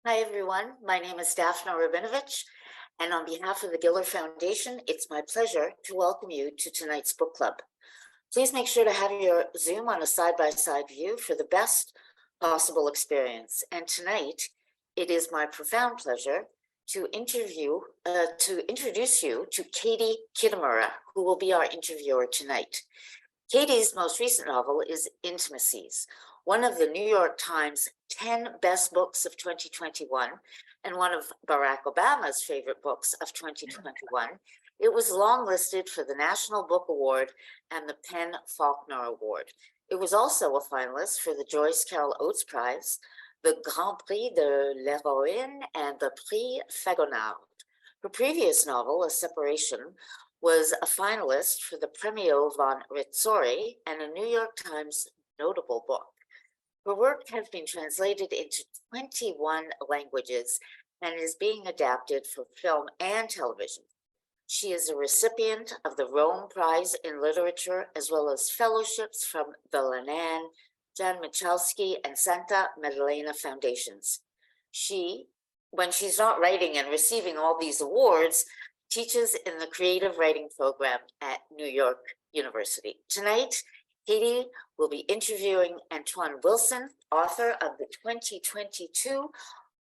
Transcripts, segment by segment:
Hi, everyone. My name is Daphna Rabinovich, and on behalf of the Giller Foundation, it's my pleasure to welcome you to tonight's book club. Please make sure to have your Zoom on a side-by-side view for the best possible experience. And tonight, it is my profound pleasure to introduce you to Katie Kitamura, who will be our interviewer tonight. Katie's most recent novel is Intimacies, one of the New York Times 10 best books of 2021 and one of Barack Obama's favorite books of 2021. It was longlisted for the National Book Award and the PEN Faulkner Award. It was also a finalist for the Joyce Carol Oates Prize, the Grand Prix de l'Héroïne, and the Prix Fragonard. Her previous novel, A Separation, was a finalist for the Premio von Rizzori and a New York Times notable book. Her work has been translated into 21 languages and is being adapted for film and television. She is a recipient of the Rome Prize in Literature, as well as fellowships from the Lenan, Jan Michalski, and Santa Maddalena Foundations. She, when she's not writing and receiving all these awards, teaches in the creative writing program at New York University. Tonight, Katie will be interviewing Antoine Wilson, author of the 2022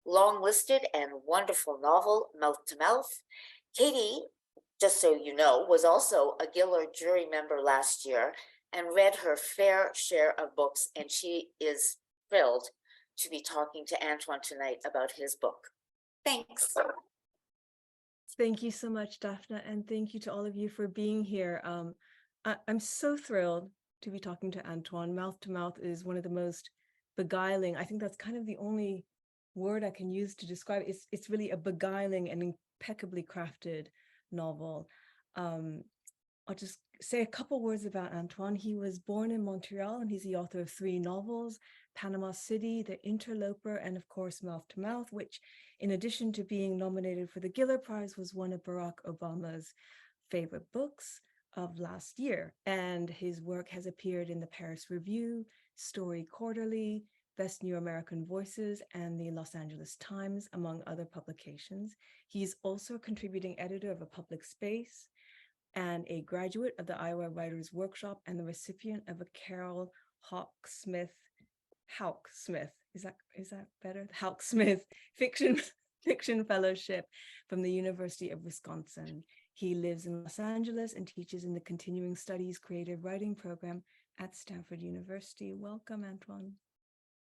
long-listed and wonderful novel, Mouth to Mouth. Katie, just so you know, was also a Giller jury member last year and read her fair share of books, and she is thrilled to be talking to Antoine tonight about his book. Thanks. Thank you so much, Daphna, and thank you to all of you for being here. I'm so thrilled to be talking to Antoine. Mouth to Mouth is one of the most beguiling. I think that's kind of the only word I can use to describe it. It's really a beguiling and impeccably crafted novel. I'll just say a couple words about Antoine. He was born in Montreal, and he's the author of 3 novels, Panama City, The Interloper, and of course, Mouth to Mouth, which, in addition to being nominated for the Giller Prize, was one of Barack Obama's favorite books of last year. And his work has appeared in the Paris Review, Story Quarterly, Best New American Voices, and the Los Angeles Times, among other publications. He's also a contributing editor of A Public Space and a graduate of the Iowa Writers Workshop and the recipient of a Carol Hauck Smith, is that better? Hauck Smith fiction fellowship from the University of Wisconsin. He lives in Los Angeles and teaches in the Continuing Studies Creative Writing program at Stanford University. Welcome, Antoine.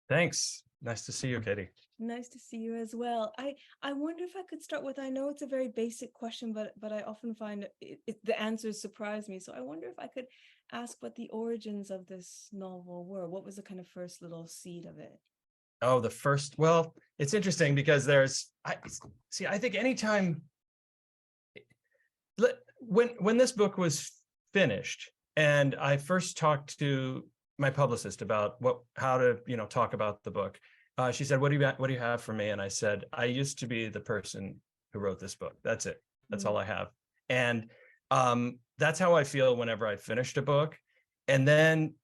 Thanks. Nice to see you, Katie. Nice to see you as well. I wonder if I could start with, I know it's a very basic question, but I often find the answers surprise me. So I wonder if I could ask what the origins of this novel were. What was the kind of first little seed of it? Oh, well, it's interesting because I think anytime, when this book was finished and I first talked to my publicist about how to talk about the book, she said, what do you have for me? And I said, I used to be the person who wrote this book. That's it. That's all I have. And that's how I feel whenever I finished a book. And then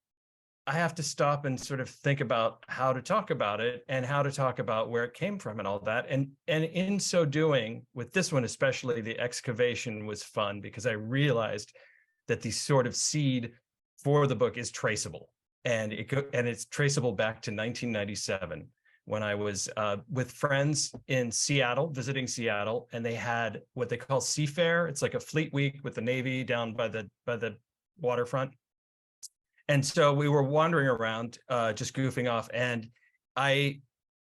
I have to stop and sort of think about how to talk about it and how to talk about where it came from and all that. And in so doing, with this one especially, the excavation was fun because I realized that the sort of seed for the book is traceable. And it's traceable back to 1997 when I was with friends in Seattle, visiting Seattle, and they had what they call Seafair. It's like a fleet week with the Navy down by the waterfront. And so we were wandering around, just goofing off, and I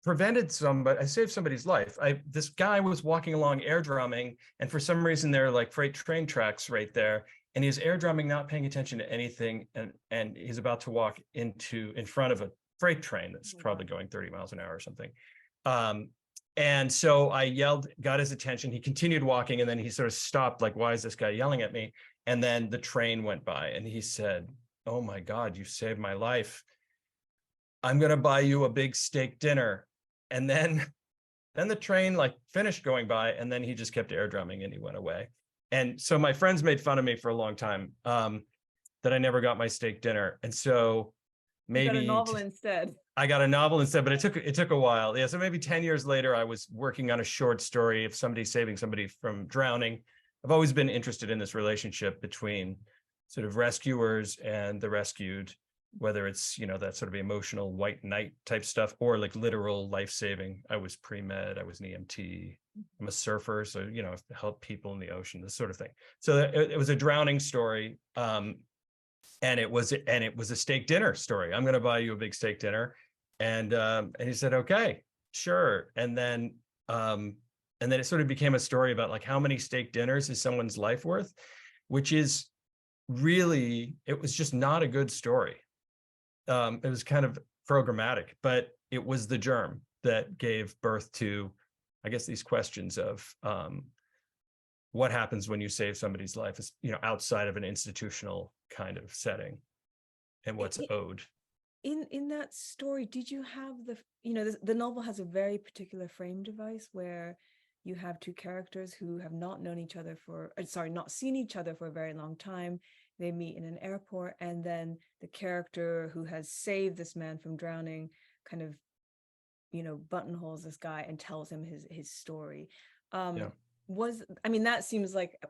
saved somebody's life. This guy was walking along air drumming, and for some reason there are like freight train tracks right there, and he's air drumming, not paying attention to anything, and he's about to walk in front of a freight train that's probably going 30 miles an hour or something. And so I yelled, got his attention. He continued walking, and then he sort of stopped, like, why is this guy yelling at me? And then the train went by, and he said, oh my God, you saved my life. I'm going to buy you a big steak dinner. And then the train like finished going by, and then he just kept air drumming and he went away. And so my friends made fun of me for a long time that I never got my steak dinner. And so You got a maybe novel instead. I got a novel instead, but it took a while. Yeah, so maybe 10 years later, I was working on a short story of somebody saving somebody from drowning. I've always been interested in this relationship between sort of rescuers and the rescued, whether it's, you know, that sort of emotional white knight type stuff or like literal life-saving. I was pre-med, I was an EMT, I'm a surfer, so, you know, I've helped people in the ocean, this sort of thing. So it was a drowning story. And it was a steak dinner story. I'm going to buy you a big steak dinner. And he said, okay, sure. And then it sort of became a story about like how many steak dinners is someone's life worth, which is really, it was just not a good story. It was kind of programmatic, but it was the germ that gave birth to, I guess, these questions of what happens when you save somebody's life, is, you know, outside of an institutional kind of setting, and what's owed. In that story, did you have the novel has a very particular frame device where you have two characters who have not known each other not seen each other for a very long time. They meet in an airport, and then the character who has saved this man from drowning kind of, you know, buttonholes this guy and tells him his story. Yeah. That seems like,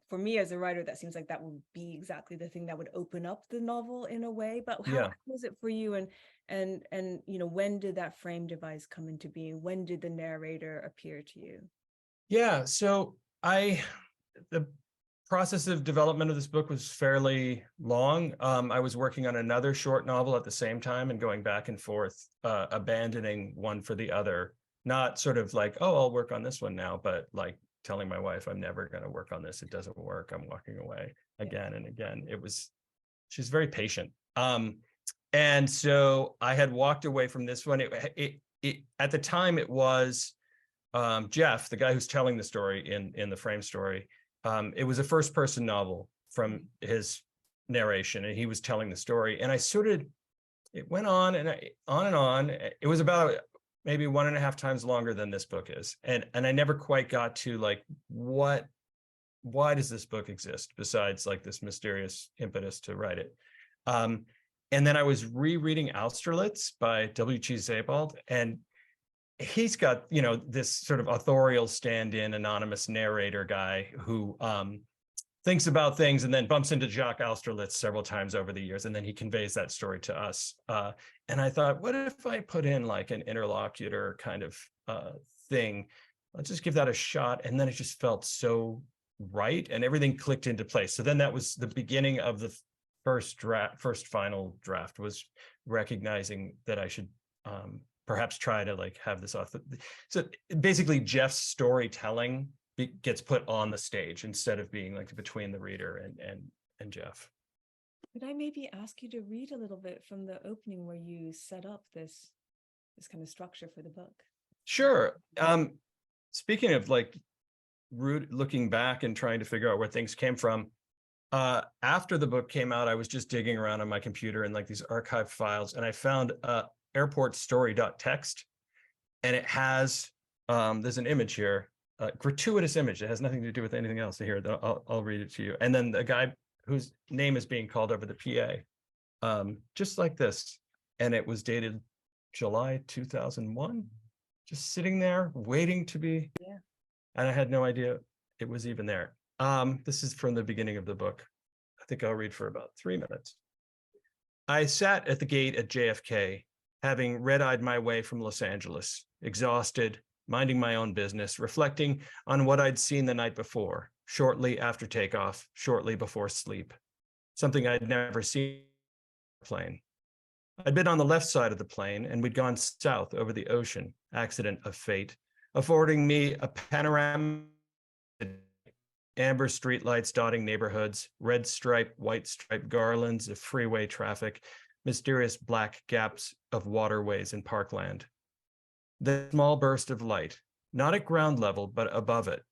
for me as a writer, that seems like that would be exactly the thing that would open up the novel in a way. But how was it for you? And you know, when did that frame device come into being? When did the narrator appear to you? Yeah, so the process of development of this book was fairly long. I was working on another short novel at the same time and going back and forth, abandoning one for the other. Not sort of like, oh, I'll work on this one now, but like telling my wife, I'm never going to work on this. It doesn't work. I'm walking away again and again. She's very patient. And so I had walked away from this one. At the time, it was Jeff, the guy who's telling the story in the frame story. It was a first person novel from his narration, and he was telling the story. And it went on and on and on. It was about maybe 1.5 times longer than this book is. And I never quite got to like, why does this book exist besides like this mysterious impetus to write it? And then I was rereading Austerlitz by W.G. Sebald, and he's got, you know, this sort of authorial stand-in anonymous narrator guy who thinks about things and then bumps into Jacques Austerlitz several times over the years, and then he conveys that story to us. And I thought, what if I put in like an interlocutor kind of thing? Let's just give that a shot. And then it just felt so right, and everything clicked into place. So then that was the beginning of the first final draft, was recognizing that I should perhaps try to like have this author. So basically Jeff's storytelling gets put on the stage instead of being like between the reader and Jeff. Could I maybe ask you to read a little bit from the opening where you set up this kind of structure for the book? Sure. Speaking of like looking back and trying to figure out where things came from, after the book came out, I was just digging around on my computer in like these archived files, and I found airportstory.txt, and it has there's an image here, a gratuitous image. It has nothing to do with anything else. Here, I'll read it to you. And then the guy whose name is being called over the PA, just like this, and it was dated July 2001. Just sitting there waiting to be, and I had no idea it was even there. This is from the beginning of the book. I think I'll read for about 3 minutes. I sat at the gate at JFK, having red-eyed my way from Los Angeles, exhausted, minding my own business, reflecting on what I'd seen the night before, shortly after takeoff, shortly before sleep, something I'd never seen on a plane. I'd been on the left side of the plane, and we'd gone south over the ocean, accident of fate, affording me a panorama. Amber streetlights dotting neighborhoods, red stripe, white stripe garlands of freeway traffic, mysterious black gaps of waterways in parkland. The small burst of light, not at ground level, but above it.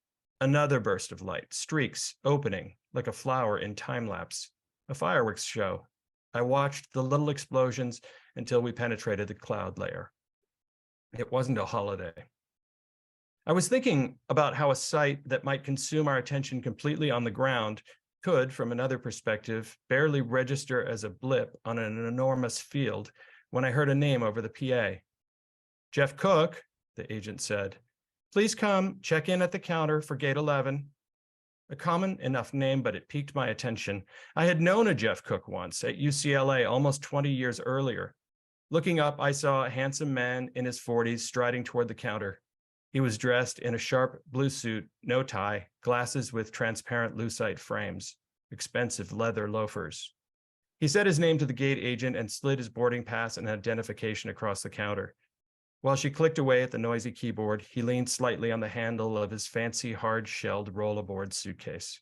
Another burst of light, streaks opening like a flower in time lapse, a fireworks show. I watched the little explosions until we penetrated the cloud layer. It wasn't a holiday. I was thinking about how a sight that might consume our attention completely on the ground could, from another perspective, barely register as a blip on an enormous field when I heard a name over the PA. Jeff Cook, the agent said, please come check in at the counter for gate 11. A common enough name, but it piqued my attention. I had known a Jeff Cook once at UCLA almost 20 years earlier. Looking up, I saw a handsome man in his 40s striding toward the counter. He was dressed in a sharp blue suit, no tie, glasses with transparent lucite frames, expensive leather loafers. He said his name to the gate agent and slid his boarding pass and identification across the counter. While she clicked away at the noisy keyboard, he leaned slightly on the handle of his fancy, hard-shelled roll-aboard suitcase.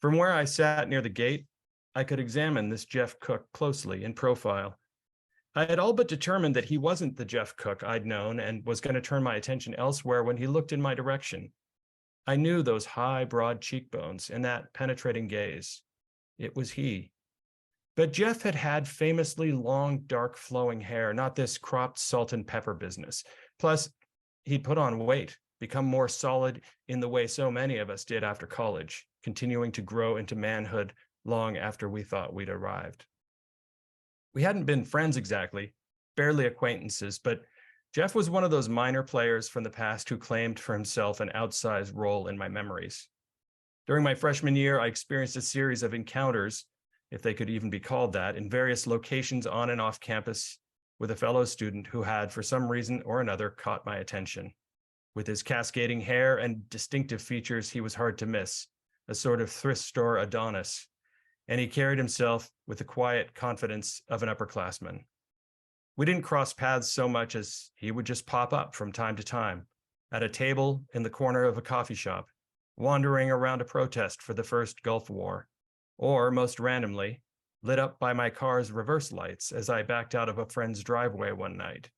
From where I sat near the gate, I could examine this Jeff Cook closely in profile. I had all but determined that he wasn't the Jeff Cook I'd known and was going to turn my attention elsewhere when he looked in my direction. I knew those high, broad cheekbones and that penetrating gaze. It was he. But Jeff had had famously long, dark, flowing hair, not this cropped salt and pepper business. Plus, he'd put on weight, become more solid in the way so many of us did after college, continuing to grow into manhood long after we thought we'd arrived. We hadn't been friends exactly, barely acquaintances, but Jeff was one of those minor players from the past who claimed for himself an outsized role in my memories. During my freshman year, I experienced a series of encounters, if they could even be called that, in various locations on and off campus with a fellow student who had, for some reason or another, caught my attention. With his cascading hair and distinctive features, he was hard to miss, a sort of thrift store Adonis, and he carried himself with the quiet confidence of an upperclassman. We didn't cross paths so much as he would just pop up from time to time, at a table in the corner of a coffee shop, wandering around a protest for the first Gulf War, or, most randomly, lit up by my car's reverse lights as I backed out of a friend's driveway one night.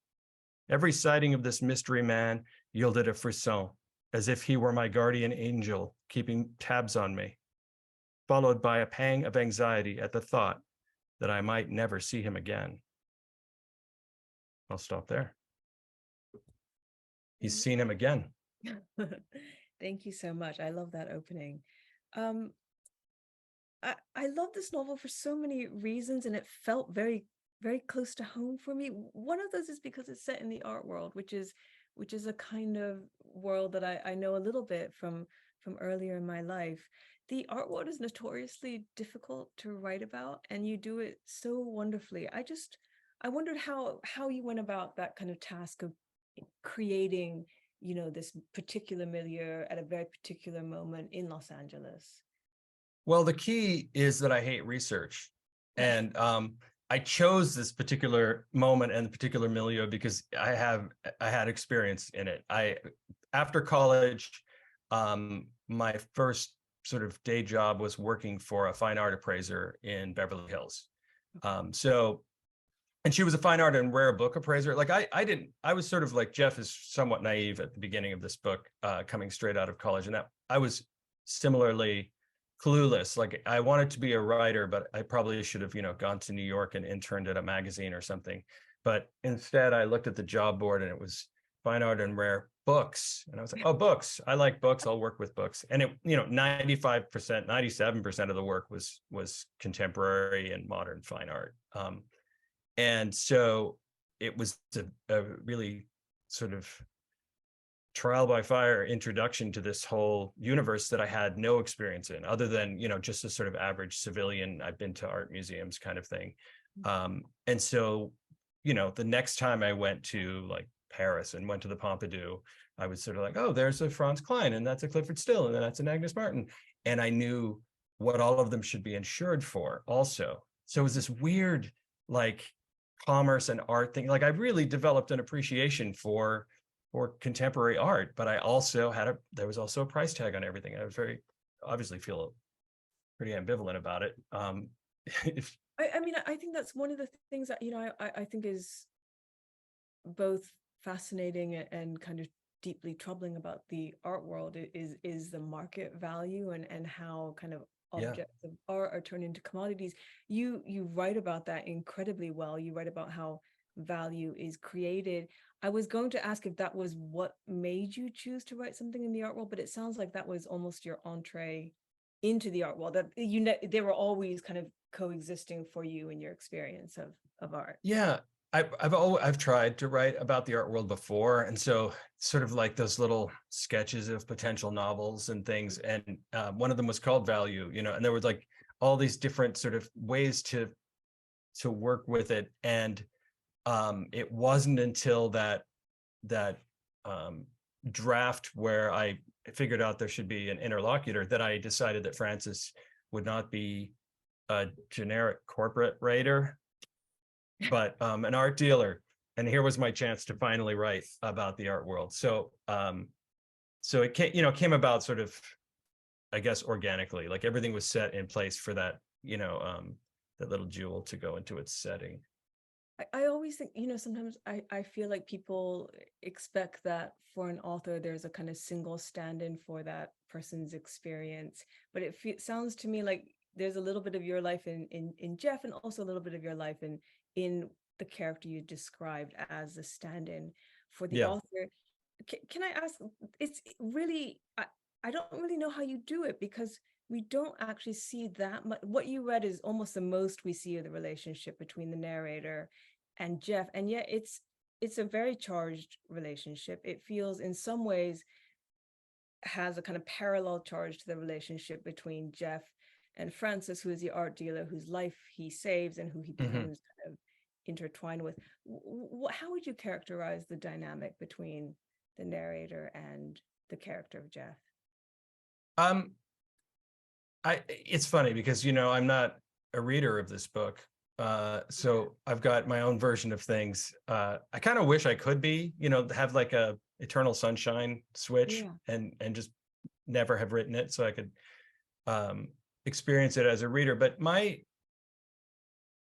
Every sighting of this mystery man yielded a frisson, as if he were my guardian angel keeping tabs on me, followed by a pang of anxiety at the thought that I might never see him again. I'll stop there. He's seen him again. Thank you so much. I love that opening. I love this novel for so many reasons, and it felt very, very close to home for me. One of those is because it's set in the art world, which is a kind of world that I know a little bit from earlier in my life. The art world is notoriously difficult to write about, and you do it so wonderfully. I wondered how you went about that kind of task of creating, this particular milieu at a very particular moment in Los Angeles. Well, the key is that I hate research. And I chose this particular moment and the particular milieu because I had experience in it. After college, my first sort of day job was working for a fine art appraiser in Beverly Hills. And she was a fine art and rare book appraiser. Like I was sort of like Jeff is somewhat naive at the beginning of this book, coming straight out of college. And that I was similarly clueless. Like I wanted to be a writer, but I probably should have, gone to New York and interned at a magazine or something. But instead I looked at the job board and it was fine art and rare books. And I was like, oh, books. I like books. I'll work with books. And it, 95%, 97% of the work was contemporary and modern fine art. And so it was a really sort of trial by fire introduction to this whole universe that I had no experience in, other than, just a sort of average civilian. I've been to art museums kind of thing. And so, the next time I went to like Paris and went to the Pompidou, I was sort of like, oh, there's a Franz Klein and that's a Clifford Still and then that's an Agnes Martin. And I knew what all of them should be insured for also. So it was this weird, like, commerce and art thing. Like I really developed an appreciation for contemporary art, but I also there was also a price tag on everything. I was obviously feel pretty ambivalent about it. I think that's one of the things that, I think is both fascinating and kind of deeply troubling about the art world is the market value and how kind of objects of art are turned into commodities. You write about that incredibly well. You write about how value is created. I was going to ask if that was what made you choose to write something in the art world, but it sounds like that was almost your entree into the art world, that they were always kind of coexisting for you in your experience of art. Yeah, I've tried to write about the art world before, and so sort of like those little sketches of potential novels and things. And one of them was called Value, and there was like all these different sort of ways to work with it. And it wasn't until that draft where I figured out there should be an interlocutor that I decided that Francis would not be a generic corporate writer, but an art dealer. And here was my chance to finally write about the art world. So it came about sort of, I guess, organically. Like everything was set in place for that, that little jewel to go into its setting. I always think, sometimes I feel like people expect that for an author, there's a kind of single stand-in for that person's experience. But it sounds to me like there's a little bit of your life in Jeff, and also a little bit of your life in the character you described as a stand-in for the author. Can I ask, it's really, I don't really know how you do it, because we don't actually see that much. What you read is almost the most we see of the relationship between the narrator and Jeff, and yet it's a very charged relationship. It feels in some ways has a kind of parallel charge to the relationship between Jeff and Francis, who is the art dealer whose life he saves and who he becomes kind of intertwined with. How would you characterize the dynamic between the narrator and the character of Jeff? It's funny because, I'm not a reader of this book. So I've got my own version of things. I kind of wish I could be, have like a eternal sunshine switch and just never have written it so I could experience it as a reader. But my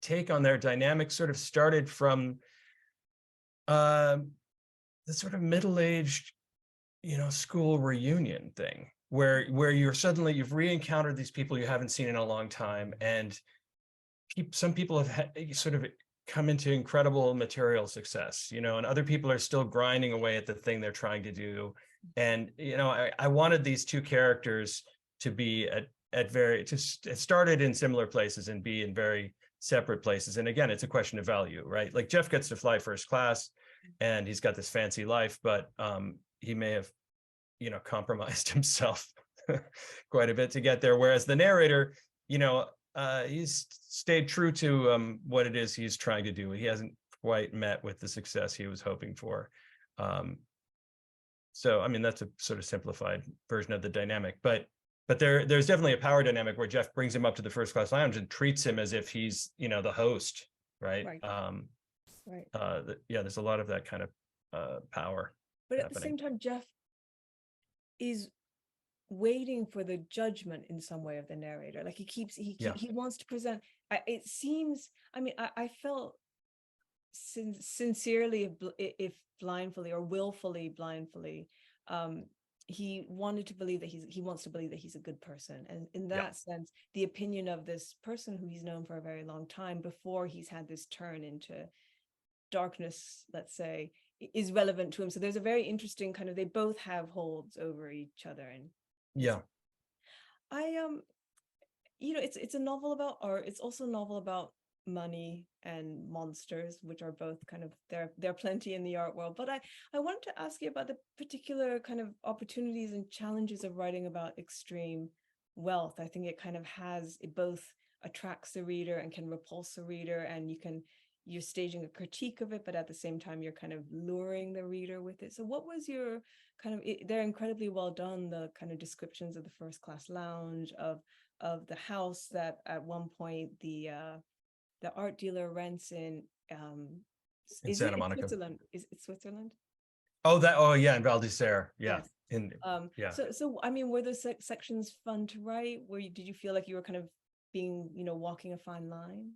take on their dynamic sort of started from the sort of middle-aged, school reunion thing, where you've re-encountered these people you haven't seen in a long time, and some people have sort of come into incredible material success, and other people are still grinding away at the thing they're trying to do. And I wanted these two characters to be it started in similar places and be in very separate places. And again, it's a question of value, right? Like Jeff gets to fly first class and he's got this fancy life, but he may have compromised himself quite a bit to get there, whereas the narrator, he's stayed true to what it is he's trying to do. He hasn't quite met with the success he was hoping for. So I mean, that's a sort of simplified version of the dynamic, but there's definitely a power dynamic where Jeff brings him up to the first class lounge and treats him as if he's the host, right? There's a lot of that kind of power. But at the same time, Jeff is waiting for the judgment in some way of the narrator. Like he wants to present. It seems, I mean, I felt sincerely, if blindly or willfully blindly, he wanted to believe that he wants to believe that he's a good person. And in that sense, the opinion of this person who he's known for a very long time before he's had this turn into darkness, let's say, is relevant to him. So there's a very interesting kind of, they both have holds over each other. And it's a novel about art. It's also a novel about money and monsters, which are both kind of, there are plenty in the art world. But I wanted to ask you about the particular kind of opportunities and challenges of writing about extreme wealth. I think it both attracts the reader and can repulse the reader, and you're staging a critique of it, but at the same time, you're kind of luring the reader with it. So what was your they're incredibly well done, the kind of descriptions of the first class lounge, of the house that at one point the art dealer rents in Santa Monica. Switzerland? Is it Switzerland? In Val d'Isere. Yes. So I mean, were those sections fun to write? Did you feel like you were kind of being, walking a fine line?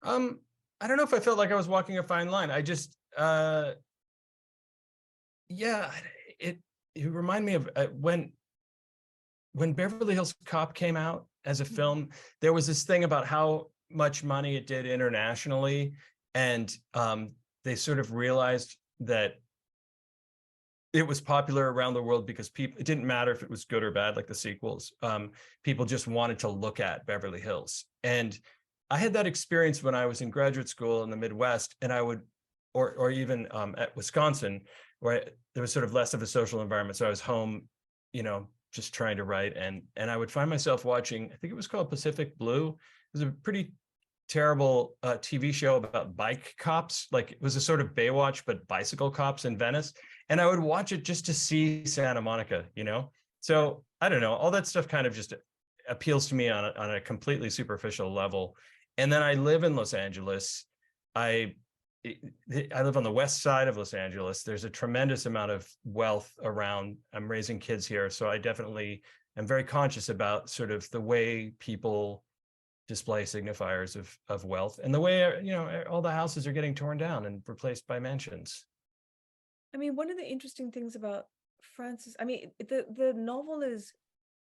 I don't know if I felt like I was walking a fine line. I just, it reminded me of when Beverly Hills Cop came out as a film. There was this thing about how much money it did internationally, and they sort of realized that it was popular around the world because people, it didn't matter if it was good or bad, like the sequels. People just wanted to look at Beverly Hills. And I had that experience when I was in graduate school in the Midwest, and I would, or even at Wisconsin, where there was sort of less of a social environment. So I was home, just trying to write. And I would find myself watching, I think it was called Pacific Blue. It was a pretty terrible TV show about bike cops. Like, it was a sort of Baywatch, but bicycle cops in Venice. And I would watch it just to see Santa Monica, So I don't know, all that stuff kind of just appeals to me on a completely superficial level. And then I live in Los Angeles. I live on the west side of Los Angeles. There's a tremendous amount of wealth around. I'm raising kids here, so I definitely am very conscious about sort of the way people display signifiers of wealth, and the way, all the houses are getting torn down and replaced by mansions. I mean, one of the interesting things about Francis, I mean, the novel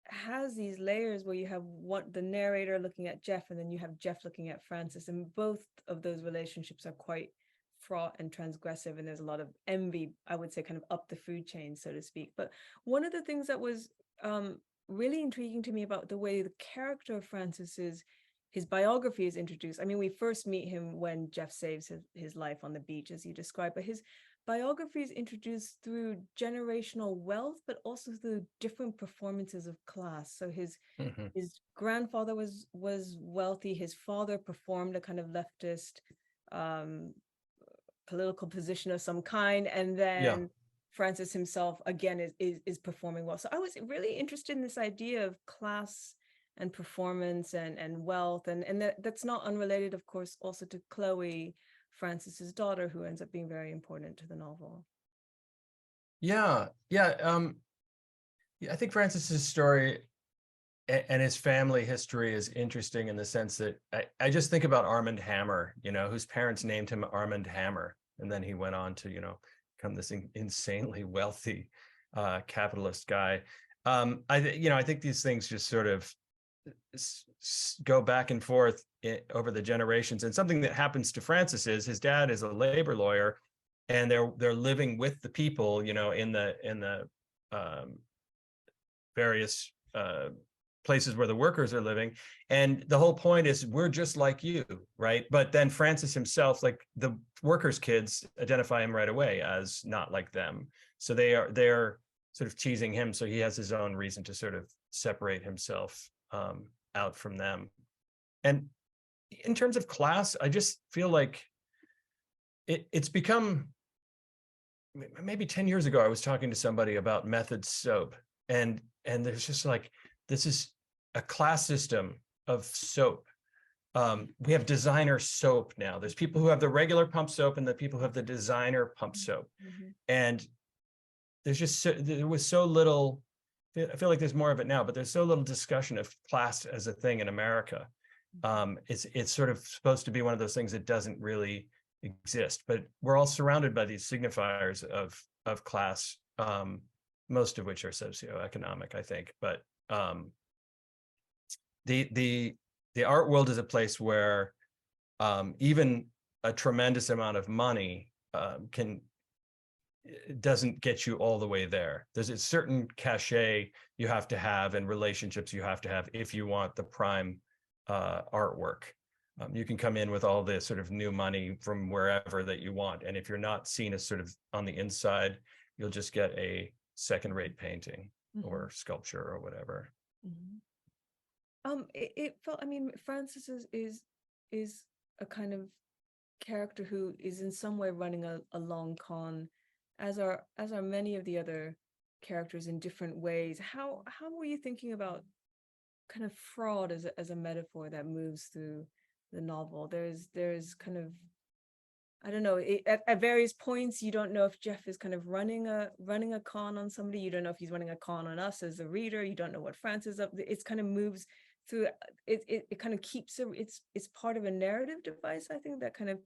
has these layers where you have the narrator looking at Jeff, and then you have Jeff looking at Francis, and both of those relationships are quite fraught and transgressive, and there's a lot of envy, I would say, kind of up the food chain, so to speak. But one of the things that was really intriguing to me about the way the character of Francis his biography is introduced. I mean, we first meet him when Jeff saves his life on the beach, as you described, but his biography is introduced through generational wealth, but also through different performances of class. So his grandfather was wealthy. His father performed a kind of leftist political position of some kind, and then Francis himself again is performing well. So I was really interested in this idea of class and performance and wealth, and that's not unrelated, of course, also to Chloe, Francis's daughter, who ends up being very important to the novel. Yeah. I think Francis's story and his family history is interesting in the sense that I just think about Armand Hammer, whose parents named him Armand Hammer, and then he went on to, become this insanely wealthy capitalist guy. I think these things just sort of go back and forth over the generations. And something that happens to Francis is his dad is a labor lawyer, and they're living with the people, in the various places where the workers are living. And the whole point is, we're just like you, right? But then Francis himself, like the workers' kids, identify him right away as not like them. So they're sort of teasing him. So he has his own reason to sort of separate himself out from them. And in terms of class, I just feel like it's become, maybe 10 years ago, I was talking to somebody about Method soap, and there's just like, this is a class system of soap. We have designer soap now. There's people who have the regular pump soap and the people who have the designer pump soap. And there was so little, I feel like there's more of it now, but there's so little discussion of class as a thing in America. It's sort of supposed to be one of those things that doesn't really exist, but we're all surrounded by these signifiers of class, most of which are socioeconomic, I think. But the art world is a place where even a tremendous amount of money doesn't get you all the way there. There's a certain cachet you have to have and relationships you have to have if you want the prime artwork. You can come in with all the sort of new money from wherever that you want, and if you're not seen as sort of on the inside, you'll just get a second-rate painting or sculpture or whatever. It felt, I mean, Francis is a kind of character who is in some way running a long con, as are many of the other characters in different ways. How were you thinking about kind of fraud as a metaphor that moves through the novel? There's kind of, I don't know, at various points you don't know if Jeff is kind of running a con on somebody. You don't know if he's running a con on us as a reader. You don't know what Francis is up. It kind of moves through. It kind of keeps it's part of a narrative device, I think, that kind of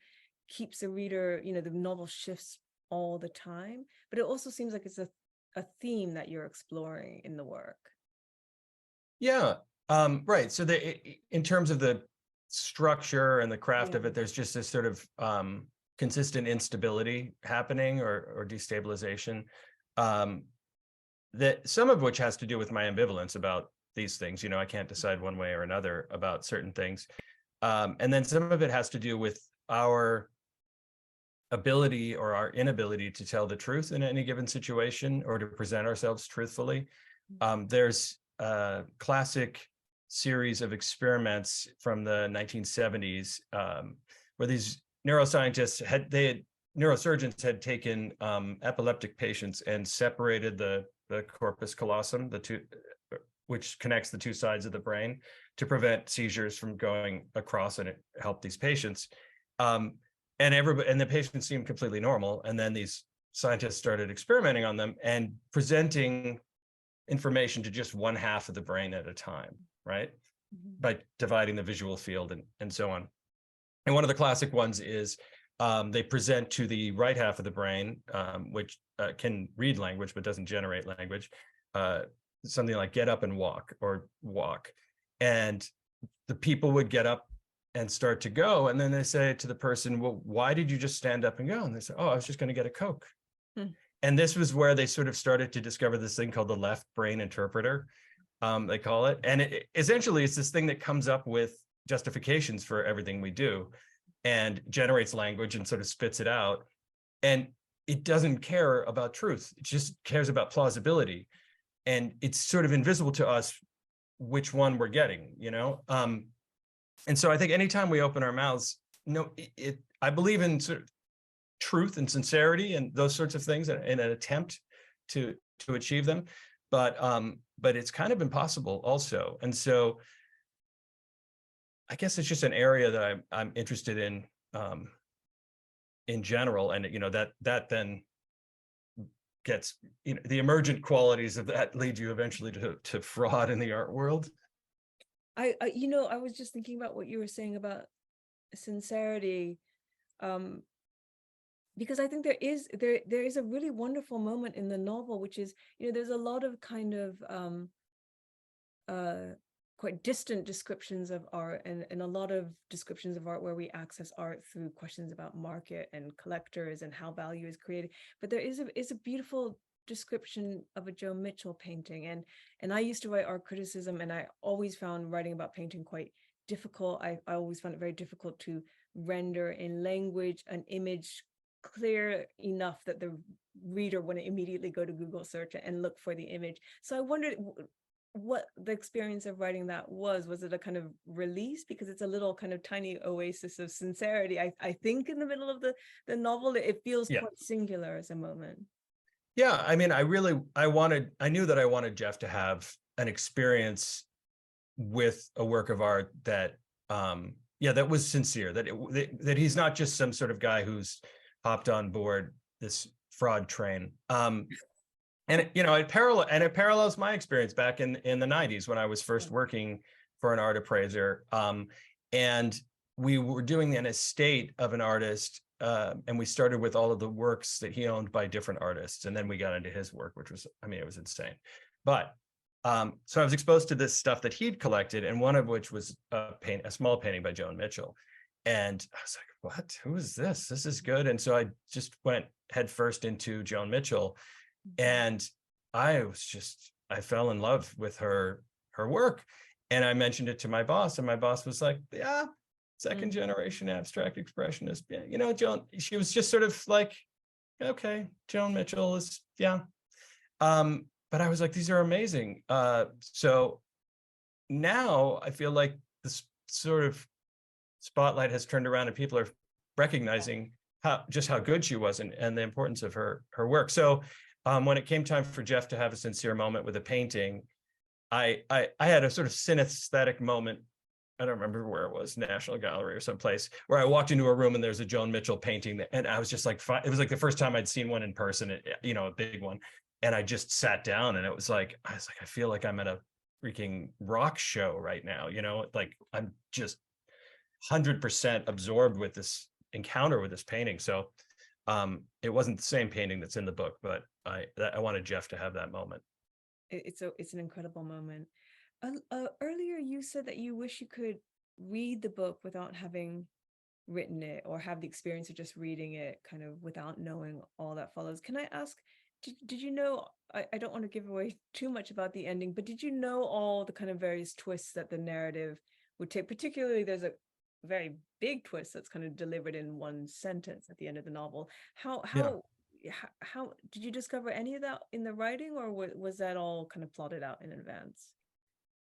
keeps the reader, the novel shifts all the time, but it also seems like it's a theme that you're exploring in the work. Yeah, right. So in terms of the structure and the craft of it, there's just this sort of consistent instability happening or destabilization. that some of which has to do with my ambivalence about these things. I can't decide one way or another about certain things. And then some of it has to do with our ability or our inability to tell the truth in any given situation or to present ourselves truthfully. There's a classic series of experiments from the 1970s where these neuroscientists neurosurgeons had taken epileptic patients and separated the corpus callosum, which connects the two sides of the brain, to prevent seizures from going across, and it helped these patients. And the patients seemed completely normal. And then these scientists started experimenting on them and presenting information to just one half of the brain at a time, right? By dividing the visual field and so on. And one of the classic ones is they present to the right half of the brain, which can read language but doesn't generate language, something like get up and walk, or walk. And the people would get up and start to go. And then they say to the person, well, why did you just stand up and go? And they say, oh, I was just going to get a Coke. And this was where they sort of started to discover this thing called the left brain interpreter, they call it. And essentially, it's this thing that comes up with justifications for everything we do and generates language and sort of spits it out. And it doesn't care about truth. It just cares about plausibility. And it's sort of invisible to us which one we're getting, And so I think anytime we open our mouths, I believe in sort of truth and sincerity and those sorts of things in an attempt to achieve them. But it's kind of impossible also. And so I guess it's just an area that I'm interested in general. And, that then gets, the emergent qualities of that lead you eventually to fraud in the art world. I was just thinking about what you were saying about sincerity, because I think there is a really wonderful moment in the novel, which is, there's a lot of kind of quite distant descriptions of art, and a lot of descriptions of art where we access art through questions about market and collectors and how value is created. But there is a beautiful description of a Joan Mitchell painting, and I used to write art criticism, and I always found writing about painting quite difficult. I always found it very difficult to render in language an image clear enough that the reader wouldn't immediately go to Google search and look for the image. So I wondered what the experience of writing that was it a kind of release, because it's a little kind of tiny oasis of sincerity, I think, in the middle of the novel. It feels quite singular as a moment. Yeah, I mean, I knew that I wanted Jeff to have an experience with a work of art that that was sincere, that he's not just some sort of guy who's hopped on board this fraud train. And it parallels my experience back in the 90s when I was first working for an art appraiser. And we were doing an estate of an artist, and we started with all of the works that he owned by different artists. And then we got into his work, which was, it was insane. But so I was exposed to this stuff that he'd collected, and one of which was a small painting by Joan Mitchell. And I was like, what? Who is this? This is good. And so I just went headfirst into Joan Mitchell. And I fell in love with her work. And I mentioned it to my boss, and my boss was like, yeah, second generation abstract expressionist. Yeah, Joan, she was just sort of like, okay, Joan Mitchell is, yeah. But I was like, these are amazing. So now I feel like this sort of spotlight has turned around and people are recognizing how good she was and the importance of her work. So when it came time for Jeff to have a sincere moment with a painting, I had a sort of synesthetic moment. I don't remember where it was, National Gallery or someplace, where I walked into a room and there's a Joan Mitchell painting, and I was just like, it was like the first time I'd seen one in person, a big one. And I just sat down, and I was like, I feel like I'm at a freaking rock show right now, like I'm just 100% absorbed with this encounter with this painting. So it wasn't the same painting that's in the book, but I wanted Jeff to have that moment. It's an incredible moment. Earlier you said that you wish you could read the book without having written it, or have the experience of just reading it kind of without knowing all that follows. Can I ask, did you know, I don't want to give away too much about the ending, but did you know all the kind of various twists that the narrative would take? Particularly, there's a very big twist that's kind of delivered in one sentence at the end of the novel. How Yeah. how did you discover any of that in the writing, or was that all kind of plotted out in advance?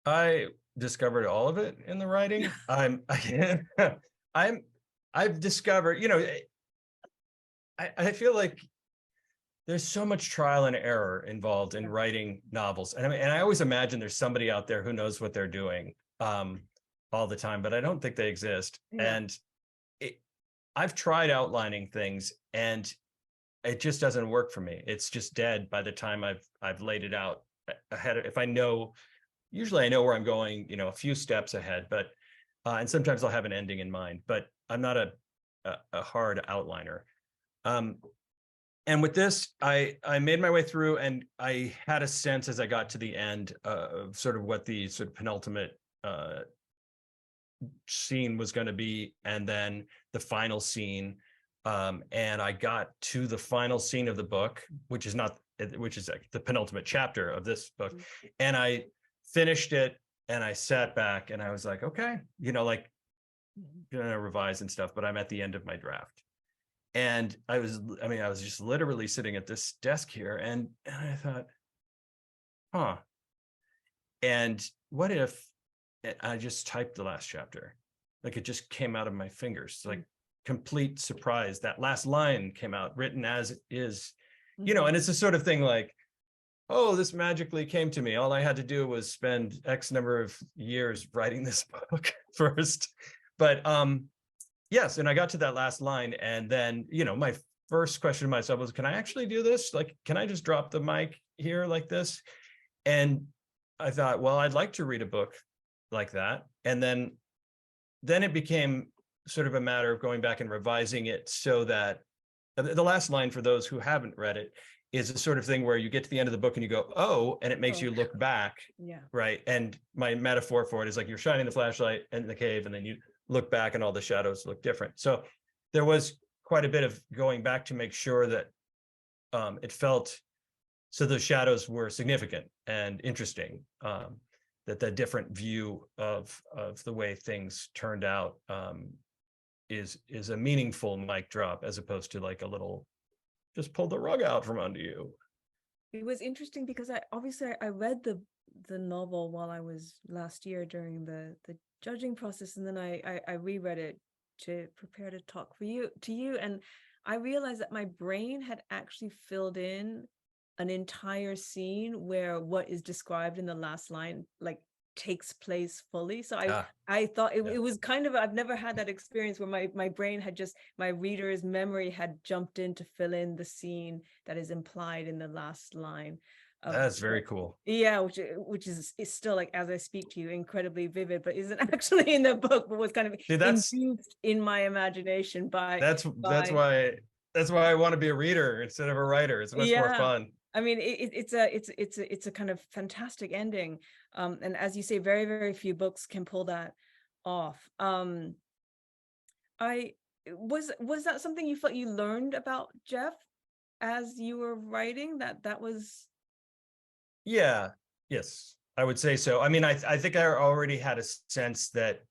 I discovered all of it in the writing. I'm I've discovered, I feel like there's so much trial and error involved in Yeah. writing novels. And I always imagine there's somebody out there who knows what they're doing all the time, but I don't think they exist. Yeah. And I've tried outlining things and it just doesn't work for me. It's just dead by the time I've laid it out ahead. If I know, usually I know where I'm going, a few steps ahead, but and sometimes I'll have an ending in mind, but I'm not a hard outliner. And with this, I made my way through and I had a sense as I got to the end of sort of what the sort of penultimate scene was going to be, and then the final scene. And I got to the final scene of the book, which is like the penultimate chapter of this book. And I finished it and I sat back and I was like, okay, like gonna revise and stuff, but I'm at the end of my draft. And I was just literally sitting at this desk here and I thought, huh. And what if I just typed the last chapter? Like it just came out of my fingers, like complete surprise. That last line came out written as it is, and it's the sort of thing like, oh, this magically came to me. All I had to do was spend X number of years writing this book first. But yes, and I got to that last line, and then my first question to myself was, can I actually do this? Like, can I just drop the mic here like this? And I thought, well, I'd like to read a book like that. And then it became sort of a matter of going back and revising it so that the last line, for those who haven't read it, is a sort of thing where you get to the end of the book and you go, oh, and it makes you look back. Yeah. Right. And my metaphor for it is like you're shining the flashlight in the cave and then you look back and all the shadows look different. So there was quite a bit of going back to make sure that it felt, so the shadows were significant and interesting, that the different view of the way things turned out is a meaningful mic drop, as opposed to like a little, just pull the rug out from under you. It was interesting because I read the novel while I was last year during the judging process, and then I reread it to prepare to talk to you, and I realized that my brain had actually filled in an entire scene where what is described in the last line like takes place fully. So I thought it was kind of, I've never had that experience where my brain had just, my reader's memory had jumped in to fill in the scene that is implied in the last line. That's very cool. Yeah, which is still, like, as I speak to you, incredibly vivid, but isn't actually in the book, but was kind of induced in my imagination by. That's why I want to be a reader instead of a writer. It's much more fun. I mean, it's a kind of fantastic ending, and as you say, very, very few books can pull that off. Was that something you felt you learned about Jeff as you were writing, that was? Yeah, yes, I would say so. I mean, I think I already had a sense that,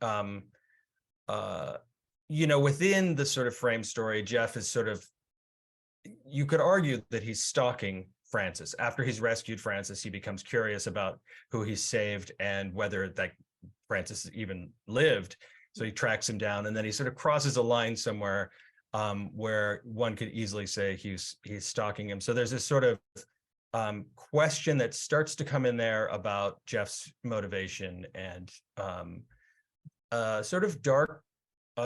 within the sort of frame story, Jeff is sort of, you could argue that he's stalking Francis. After he's rescued Francis, he becomes curious about who he's saved and whether that Francis even lived. So he tracks him down, and then he sort of crosses a line somewhere where one could easily say he's stalking him. So there's this sort of question that starts to come in there about Jeff's motivation and sort of dark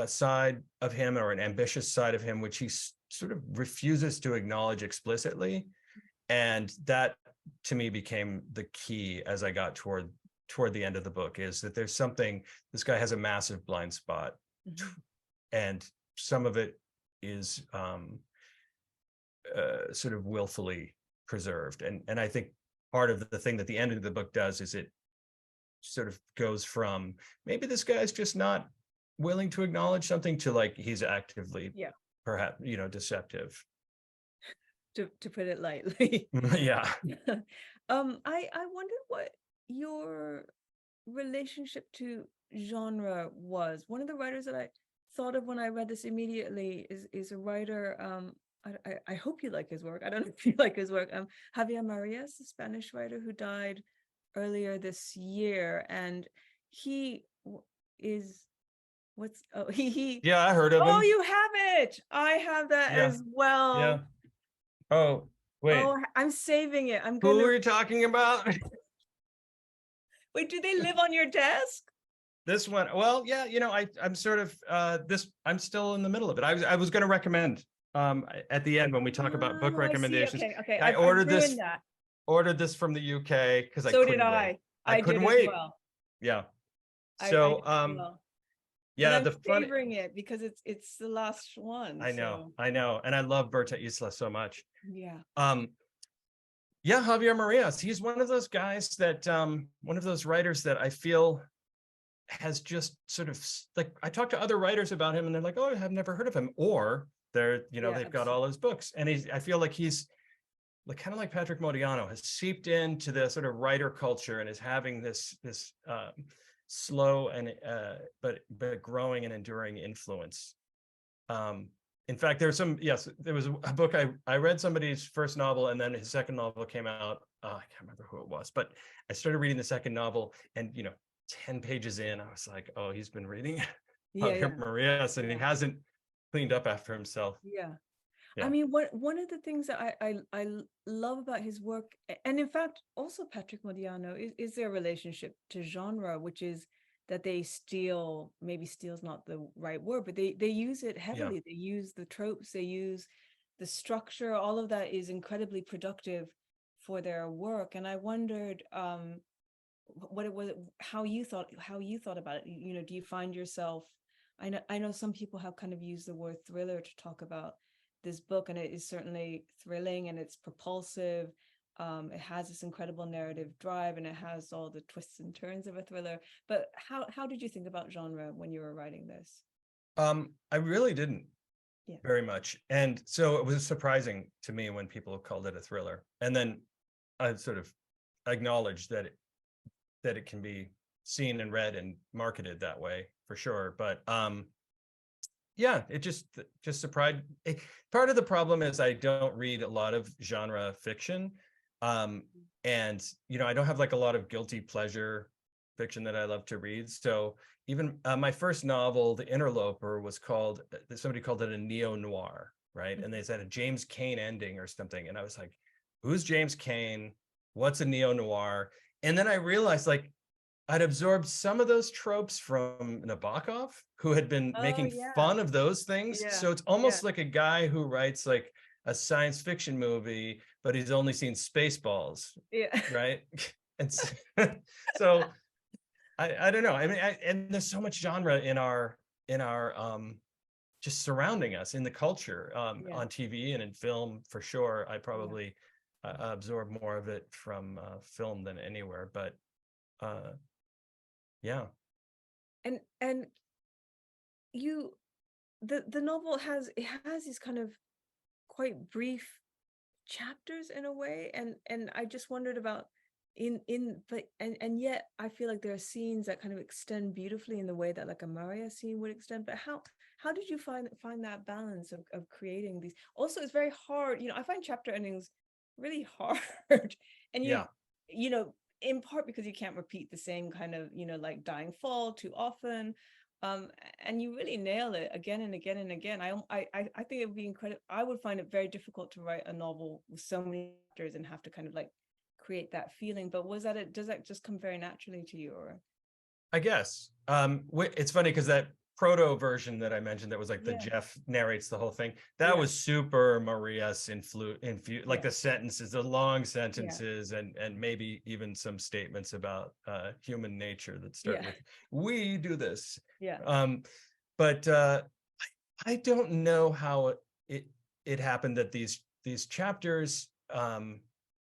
side of him, or an ambitious side of him, which he sort of refuses to acknowledge explicitly. And that, to me, became the key as I got toward the end of the book, is that there's something, this guy has a massive blind spot, and some of it is sort of willfully preserved. And I think part of the thing that the end of the book does is it sort of goes from, maybe this guy's just not willing to acknowledge something, to like he's actively perhaps deceptive. to put it lightly. Yeah. I wondered what your relationship to genre was. One of the writers that I thought of when I read this immediately is a writer. I hope you like his work. I don't know if you like his work. Javier Marias, a Spanish writer who died earlier this year, and he is what's oh he Yeah, I heard of oh, him. you have it. I have that Yeah. as well. Yeah. Oh, wait. Oh, I'm saving it. I'm Who gonna are you talking about? wait. Do they live on your desk? This one. Well, yeah, I'm sort of I'm still in the middle of it. I was going to recommend at the end when we talk about book Oh, I see. recommendations. Okay, okay. I I've ordered that. this from the UK because I So did couldn't wait. I I did couldn't as wait. well. Yeah. I So did as well. But yeah, I'm the funny savoring it because it's the last one. I know, So I know. And I love Berta Isla so much. yeah. Yeah, Javier Marias. He's one of those guys that one of those writers that I feel has just sort of like, I talk to other writers about him and they're like, oh, I've never heard of him. Or they're, Yeah, they've got all his books. And I feel like he's like kind of like Patrick Modiano has seeped into the sort of writer culture and is having this slow and but growing and enduring influence. In fact, there was a book I read somebody's first novel and then his second novel came out. I can't remember who it was, but I started reading the second novel and 10 pages in, I was like, oh, he's been reading Javier Marias and he hasn't cleaned up after himself. Yeah. Yeah. I mean, one of the things that I love about his work, and in fact, also Patrick Modiano, is their relationship to genre, which is that they steal, maybe steal's not the right word, but they use it heavily. Yeah. They use the tropes, they use the structure, all of that is incredibly productive for their work. And I wondered what it was, how you thought about it. Do you find yourself, I know some people have kind of used the word thriller to talk about this book, and it is certainly thrilling and it's propulsive. It has this incredible narrative drive and it has all the twists and turns of a thriller. But how did you think about genre when you were writing this? I really didn't Yeah. very much. And so it was surprising to me when people called it a thriller. And then I sort of acknowledged that it can be seen and read and marketed that way for sure. But yeah, it just surprised. Part of the problem is I don't read a lot of genre fiction. And I don't have like a lot of guilty pleasure fiction that I love to read. So even my first novel, The Interloper, was called, somebody called it a neo-noir, right? And they said a James Cain ending or something. And I was like, who's James Cain? What's a neo-noir? And then I realized like I'd absorbed some of those tropes from Nabokov, who had been making fun of those things. So it's almost like a guy who writes like a science fiction movie, but he's only seen Spaceballs, right? And so I don't know. I mean, and there's so much genre in our just surrounding us in the culture, on TV and in film for sure. I probably absorb more of it from film than anywhere, but yeah. And you, the novel has these kind of quite brief chapters in a way, and I just wondered about but yet I feel like there are scenes that kind of extend beautifully in the way that like a Maria scene would extend. But how did you find that balance of creating these? Also, it's very hard. I find chapter endings really hard, and in part because you can't repeat the same kind of like dying fall too often, and you really nail it again and again and again. I think it would be incredible. I would find it very difficult to write a novel with so many chapters and have to kind of like create that feeling. But does that just come very naturally to you? Or I guess it's funny because that proto version that I mentioned that was like the Jeff narrates the whole thing, that was super Maria's like the sentences, the long sentences, and maybe even some statements about human nature that start with we do this. But I don't know how it happened that these chapters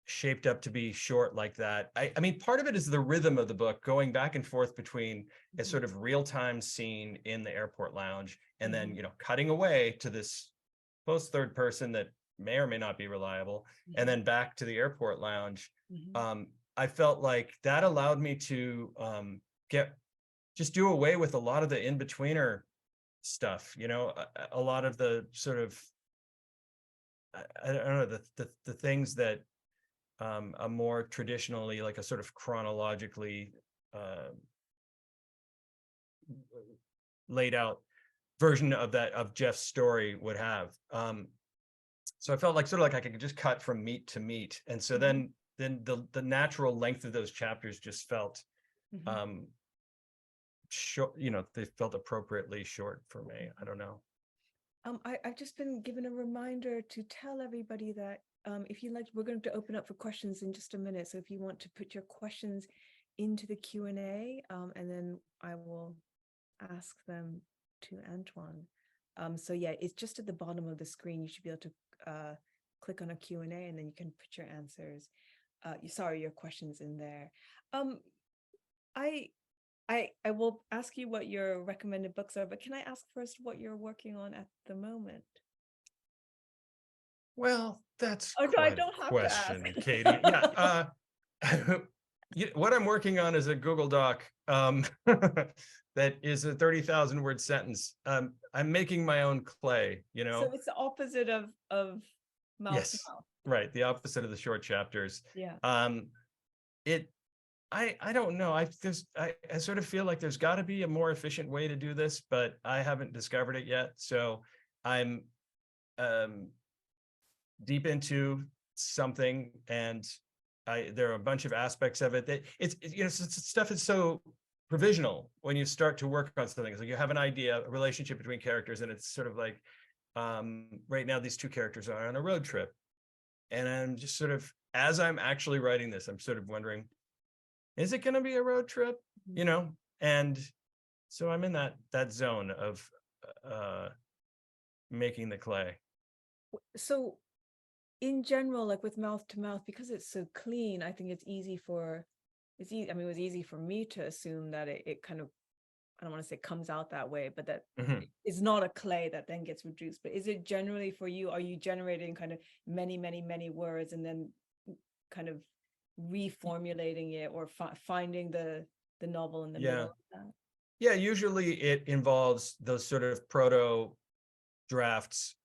shaped up to be short like that. I mean, part of it is the rhythm of the book, going back and forth between a sort of real-time scene in the airport lounge and then, cutting away to this post third person that may or may not be reliable, and then back to the airport lounge. Mhm. I felt like that allowed me to just do away with a lot of the in-betweener stuff, a lot of the sort of, I don't know, the things that a more traditionally, like a sort of chronologically laid out version of Jeff's story would have. So I felt like sort of like I could just cut from meat to meat, and so then the natural length of those chapters just felt short. They felt appropriately short for me. I don't know. I've just been given a reminder to tell everybody that if you like, we're going to open up for questions in just a minute. So if you want to put your questions into the Q&A, and then I will ask them to Antoine. So yeah, it's just at the bottom of the screen. You should be able to click on a Q&A, and then you can put your answers, your questions in there. I will ask you what your recommended books are, but can I ask first what you're working on at the moment? Well, that's Oh, no, I quite a don't have to question, ask. Katie. Yeah, what I'm working on is a Google Doc that is a 30,000 word sentence. I'm making my own clay, So it's the opposite of mouth to Yes, mouth. right. The opposite of the short chapters. Yeah. I don't know. I sort of feel like there's got to be a more efficient way to do this, but I haven't discovered it yet. So I'm deep into something, and there are a bunch of aspects of it that stuff is so provisional when you start to work on something. It's like you have an idea, a relationship between characters, and it's sort of like right now these two characters are on a road trip, and I'm just sort of, as I'm actually writing this, I'm sort of wondering, is it going to be a road trip? And so I'm in that zone of making the clay. So in general, like with mouth to mouth, because it's so clean, I think it's easy. I mean, it was easy for me to assume that it kind of, I don't want to say comes out that way, but that it's not a clay that then gets reduced. But is it generally for you, are you generating kind of many, many, many words and then kind of reformulating it, or finding the novel in the middle of that? Yeah, usually it involves those sort of proto drafts.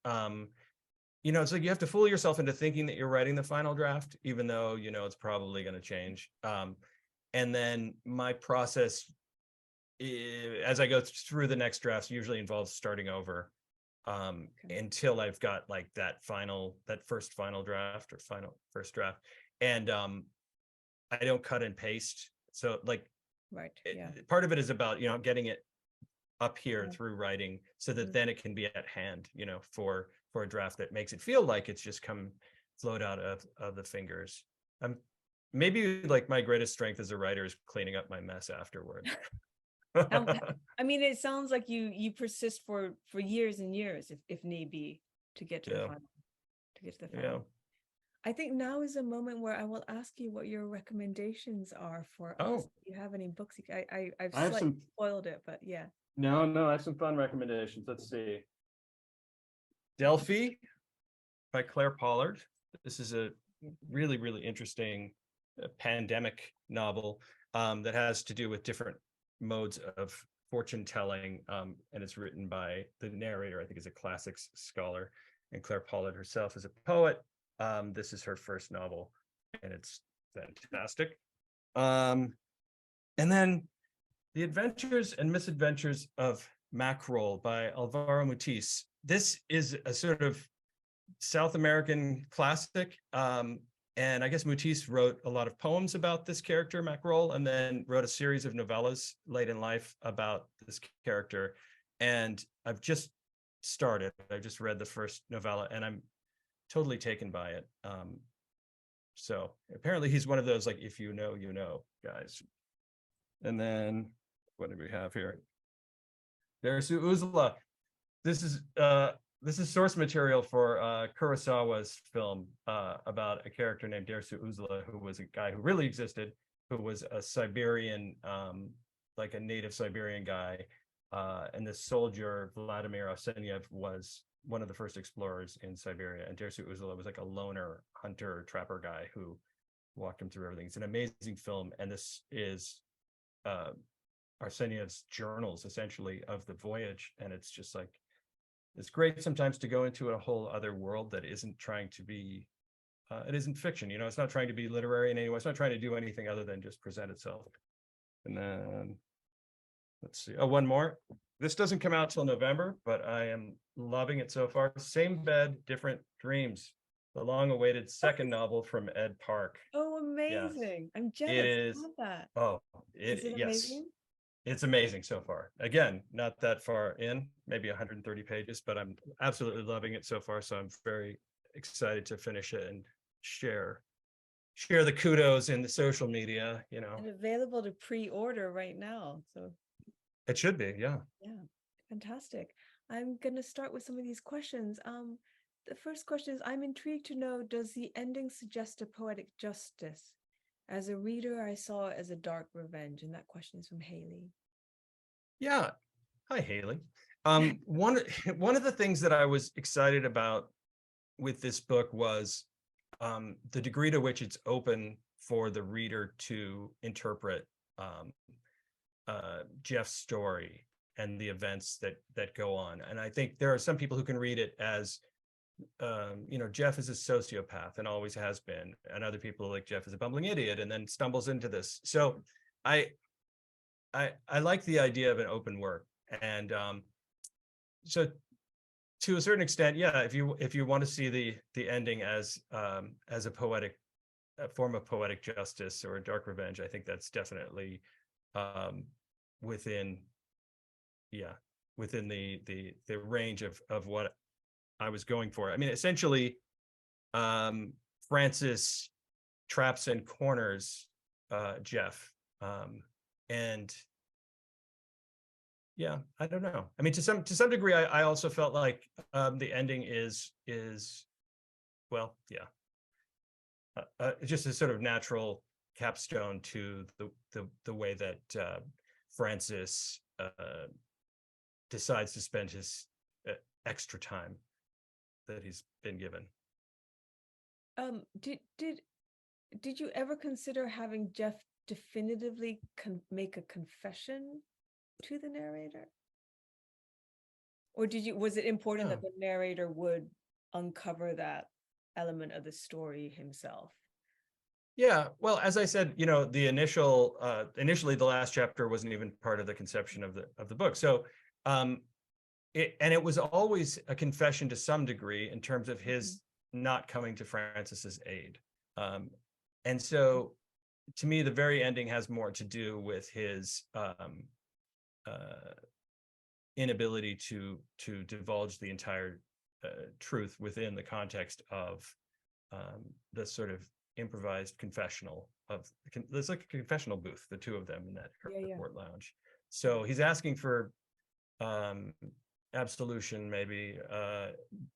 It's like you have to fool yourself into thinking that you're writing the final draft, even though it's probably going to change. And then my process, as I go through the next drafts, usually involves starting over until I've got like that first final draft, or first draft. And I don't cut and paste. So like, right, part of it is about, getting it up here through writing, so that then it can be at hand, for a draft that makes it feel like it's just flowed out of the fingers. Maybe like my greatest strength as a writer is cleaning up my mess afterward. I mean, it sounds like you persist for years and years, if need be, to get to the final. Yeah. I think now is a moment where I will ask you what your recommendations are for us. Do you have any books? I've slightly spoiled it, but yeah. No, I have some fun recommendations. Let's see. Delphi by Claire Pollard. This is a really, really interesting pandemic novel that has to do with different modes of fortune telling, and it's written by the narrator, I think is a classics scholar, and Claire Pollard herself is a poet. This is her first novel, and it's fantastic. And then The Adventures and Misadventures of Mackerel by Alvaro Mutis. This is a sort of South American classic. And I guess Mutis wrote a lot of poems about this character, Mackerel, and then wrote a series of novellas late in life about this character. And I've just started. I just read the first novella, and I'm totally taken by it. So apparently he's one of those, like, if you know, guys. And then what do we have here? Derisu Uzla. This is source material for Kurosawa's film about a character named Derisu Uzla, who was a guy who really existed, who was a Siberian, like a native Siberian guy. And the soldier Vladimir Arseniev was one of the first explorers in Siberia, and Dersu Uzula was like a loner hunter trapper guy who walked him through everything. It's an amazing film, and this is Arseniev's journals essentially of the voyage, and it's just like it's great sometimes to go into a whole other world that isn't trying to be it isn't fiction, it's not trying to be literary in any way. It's not trying to do anything other than just present itself. And then let's see, one more. This doesn't come out till November, but I am loving it so far. Same Bed, Different Dreams, the long-awaited second novel from Ed Park. Oh, amazing. I'm jealous. It is. I love that. Oh, Is it yes. amazing? It's amazing so far. Again, not that far in, maybe 130 pages, but I'm absolutely loving it so far. So I'm very excited to finish it and share the kudos in the social media, And available to pre-order right now. So It should be, yeah. yeah, fantastic. I'm gonna start with some of these questions. The first question is, I'm intrigued to know, does the ending suggest a poetic justice? As a reader, I saw it as a dark revenge, and that question is from Haley. Yeah. Hi, Haley. One of the things that I was excited about with this book was the degree to which it's open for the reader to interpret Jeff's story and the events that go on. And I think there are some people who can read it as Jeff is a sociopath and always has been, and other people like Jeff is a bumbling idiot and then stumbles into this. So I like the idea of an open work, and so to a certain extent, yeah, if you want to see the ending as a form of poetic justice or a dark revenge, I think that's definitely within the range of what I was going for. I mean, essentially, Francis traps and corners Jeff, and yeah, I don't know. I mean, to some degree, I also felt like the ending is well, yeah, just a sort of natural capstone to the way that Francis decides to spend his extra time that he's been given. Did you ever consider having Jeff definitively make a confession to the narrator? Or was it important that the narrator would uncover that element of the story himself? Yeah, well, as I said, the initially the last chapter wasn't even part of the conception of the book. So it was always a confession to some degree in terms of his not coming to Francis's aid. And so to me, the very ending has more to do with his inability to divulge the entire truth within the context of the sort of improvised confessional there's like a confessional booth, the two of them in that airport lounge. So he's asking for absolution maybe,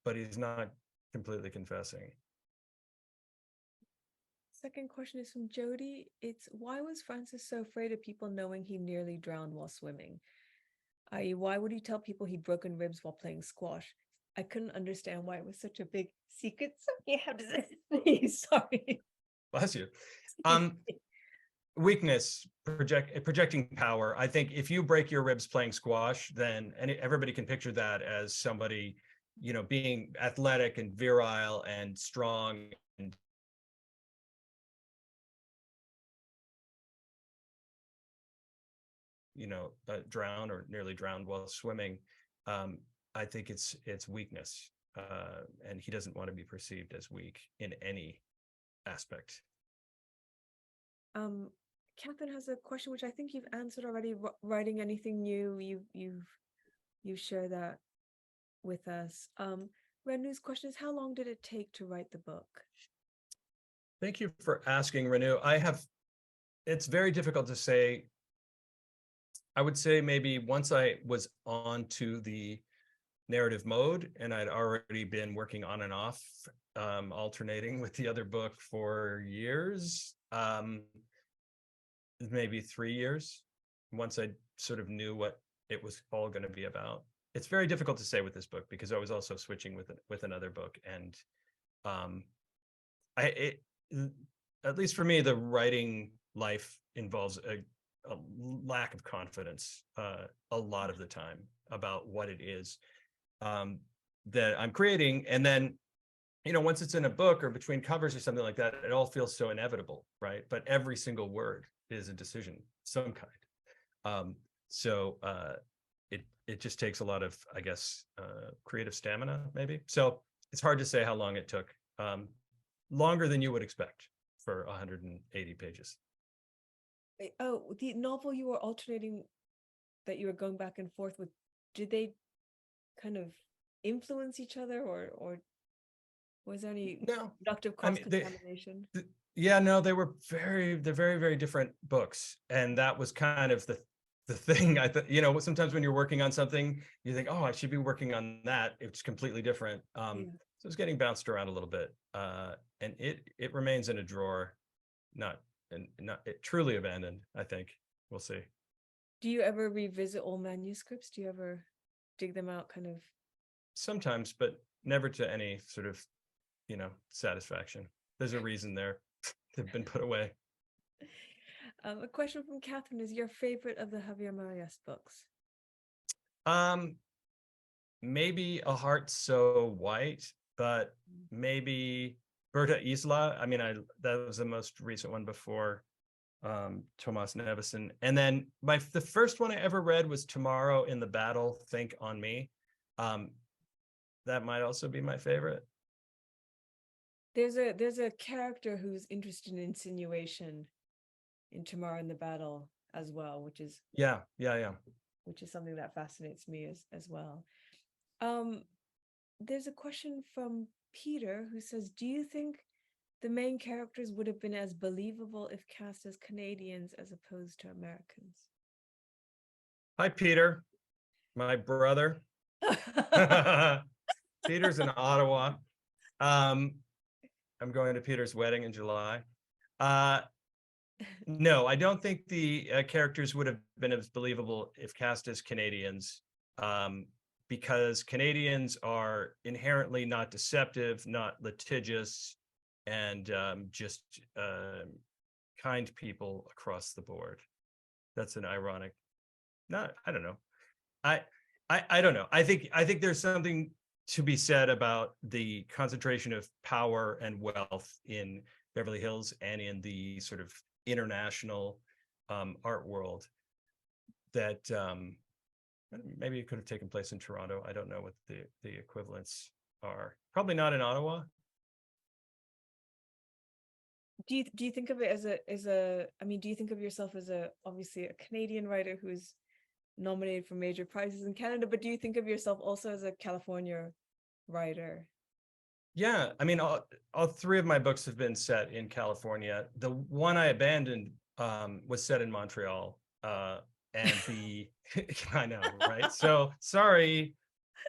but he's not completely confessing. Second question is from Jody. It's, why was Francis so afraid of people knowing he nearly drowned while swimming? I.e., why would he tell people he'd broken ribs while playing squash? I couldn't understand why it was such a big secret. So you have to say, sorry. Bless you. Weakness, projecting power. I think if you break your ribs playing squash, then everybody can picture that as somebody, being athletic and virile and strong and drowned or nearly drowned while swimming. I think it's weakness, and he doesn't want to be perceived as weak in any aspect. Catherine has a question which I think you've answered already. Writing anything new? You've shared that with us. Renu's question is, how long did it take to write the book? Thank you for asking, Renu. It's very difficult to say. I would say maybe once I was on to the narrative mode and I'd already been working on and off, alternating with the other book for years, maybe 3 years, once I sort of knew what it was all going to be about. it's very difficult to say with this book because I was also switching with another book, and at least for me, the writing life involves a lack of confidence a lot of the time about what it is that I'm creating. And then, once it's in a book or between covers or something like that, it all feels so inevitable, right? But every single word is a decision of some kind. So it just takes a lot of, I guess, creative stamina, maybe. So it's hard to say how long it took. Longer than you would expect for 180 pages. Oh, the novel you were alternating, that you were going back and forth with, did they kind of influence each other, or was there any No, productive I mean, cross-contamination? yeah, no, they're very, very different books. And that was kind of the thing. Sometimes when you're working on something, you think, oh, I should be working on that. It's completely different. Yeah. So it's getting bounced around a little bit. And it remains in a drawer, not truly abandoned, I think. We'll see. Do you ever revisit old manuscripts? Do you ever dig them out, kind of? Sometimes, but never to any sort of, satisfaction. There's a reason they've been put away. A question from Catherine: is your favorite of the Javier Marias books? Maybe A Heart So White, but maybe Berta Isla. I mean, that was the most recent one before Tomas Nevison. And then the first one I ever read was Tomorrow in the Battle, Think on Me. That might also be my favorite. There's a character who's interested in insinuation in Tomorrow in the Battle as well, which is something that fascinates me as well. There's a question from Peter who says, do you think the main characters would have been as believable if cast as Canadians as opposed to Americans? Hi, Peter, my brother. Peter's in Ottawa. I'm going to Peter's wedding in July. No, I don't think the characters would have been as believable if cast as Canadians, because Canadians are inherently not deceptive, not litigious, and just kind people across the board. That's an ironic. I don't know. I don't know. I think there's something to be said about the concentration of power and wealth in Beverly Hills and in the sort of international art world that maybe it could have taken place in Toronto. I don't know what the equivalents are. Probably not in Ottawa. Do you think of it as a I mean, do you think of yourself as obviously a Canadian writer who's nominated for major prizes in Canada, but do you think of yourself also as a California writer? Yeah, I mean, all three of my books have been set in California. The one I abandoned was set in Montreal, and I know, right? So sorry,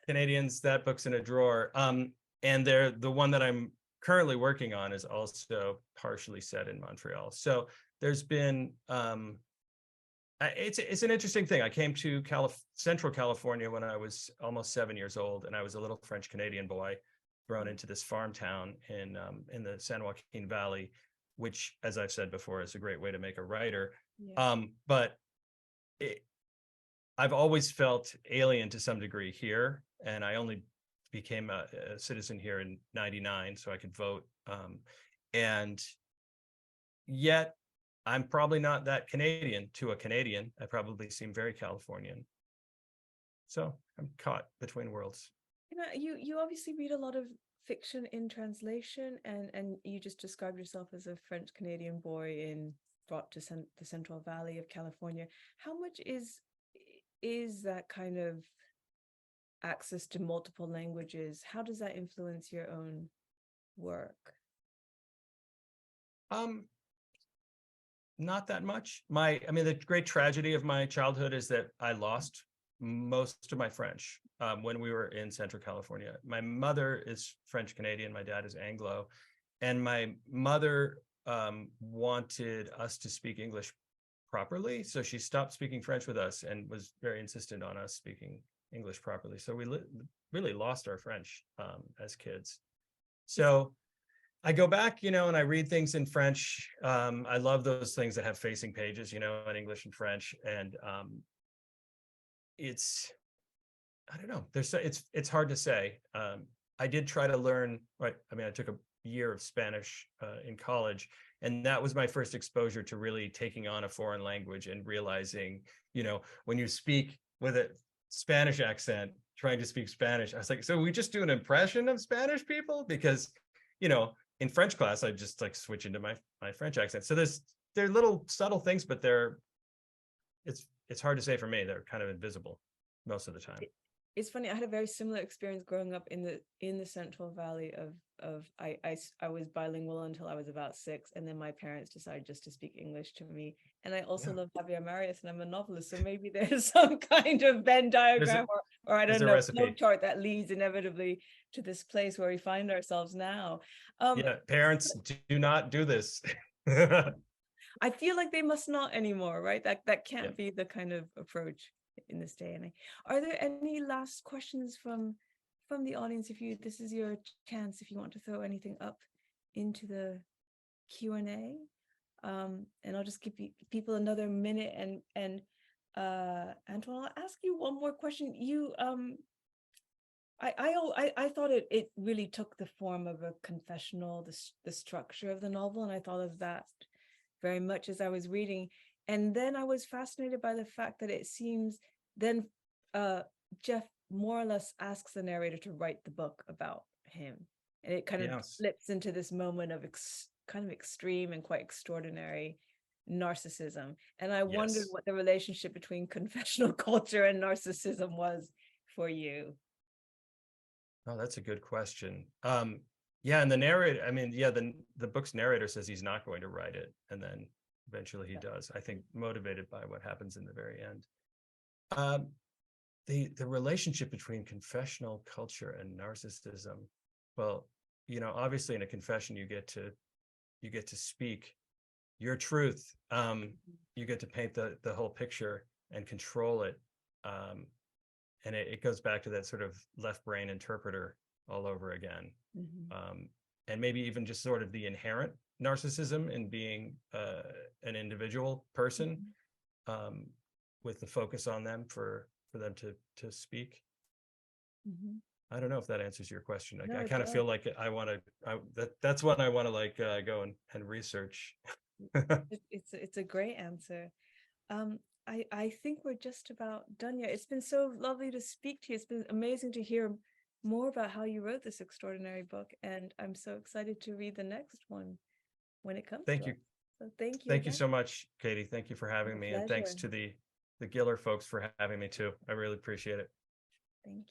Canadians, that book's in a drawer. And the one that I'm currently working on is also partially set in Montreal. So there's been it's an interesting thing. I came to Central California when I was almost 7 years old, and I was a little French Canadian boy thrown into this farm town in the San Joaquin Valley, which, as I've said before, is a great way to make a writer. Yeah. But I've always felt alien to some degree here, and I only became a citizen here in '99, so I could vote. And yet, I'm probably not that Canadian to a Canadian. I probably seem very Californian. So I'm caught between worlds. You obviously read a lot of fiction in translation, and you just described yourself as a French Canadian boy brought to the Central Valley of California. How much is that kind of access to multiple languages? How does that influence your own work? Not that much. I mean, the great tragedy of my childhood is that I lost most of my French when we were in Central California. My mother is French Canadian, my dad is Anglo, and my mother wanted us to speak English properly, so she stopped speaking French with us and was very insistent on us speaking English properly. So we really lost our French as kids. So I go back, you know, and I read things in French. I love those things that have facing pages, you know, in English and French. And I don't know. It's hard to say. I did try to learn, right? I mean, I took a year of Spanish in college, and that was my first exposure to really taking on a foreign language and realizing, you know, when you speak with a Spanish accent, trying to speak Spanish, I was like, so we just do an impression of Spanish people? Because, you know, in French class, I just like switch into my French accent. So they're little subtle things, but it's hard to say for me. They're kind of invisible most of the time. It's funny. I had a very similar experience growing up in the Central Valley of I was bilingual until I was about 6, and then my parents decided just to speak English to me. And I also love Javier Marius, and I'm a novelist, so maybe there's some kind of Venn diagram or I don't know, flow chart that leads inevitably to this place where we find ourselves now. Yeah, parents, do not do this. I feel like they must not anymore, right? That can't be the kind of approach in this day and age. Are there any last questions from the audience? This is your chance, if you want to throw anything up into the Q&A, and I'll just give people another minute. And Antoine, I'll ask you one more question. I thought it really took the form of a confessional, the structure of the novel, and I thought of that very much as I was reading. And then I was fascinated by the fact that it seems then Jeff more or less asks the narrator to write the book about him. And it kind of slips into this moment of kind of extreme and quite extraordinary narcissism. And I wondered what the relationship between confessional culture and narcissism was for you. Oh, that's a good question. Yeah, and the narrator, I mean, yeah, the book's narrator says he's not going to write it, and then eventually he does, I think motivated by what happens in the very end. The relationship between confessional culture and narcissism, well, you know, obviously in a confession you get to speak your truth. You get to paint the whole picture and control it. And it goes back to that sort of left brain interpreter all over again. And maybe even just sort of the inherent narcissism in being an individual person, with the focus on them for them to speak. I don't know if that answers your question. I kind of feel like that's what I want to like go and research. It's a great answer. I think we're just about done here. It's been so lovely to speak to you. It's been amazing to hear more about how you wrote this extraordinary book, and I'm so excited to read the next one when it comes. Thank you. So thank you. Thank you so much, Katie. Thank you for having me, and thanks to the Giller folks for having me too. I really appreciate it. Thank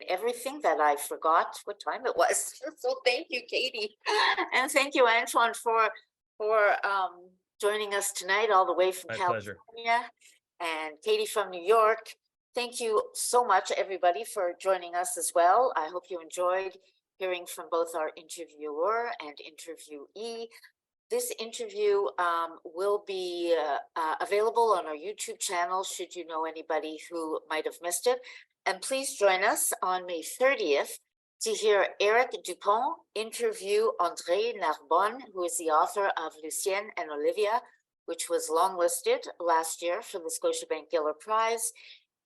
you. Everything that I forgot what time it was. So thank you, Katie, and thank you, Antoine, for joining us tonight all the way from California. Pleasure. And Katie from New York. Thank you so much, everybody, for joining us as well. I hope you enjoyed hearing from both our interviewer and interviewee. This interview will be available on our YouTube channel should you know anybody who might have missed it. And please join us on May 30th to hear Eric Dupont interview André Narbonne, who is the author of Lucienne and Olivia, which was longlisted last year for the Scotiabank Giller Prize.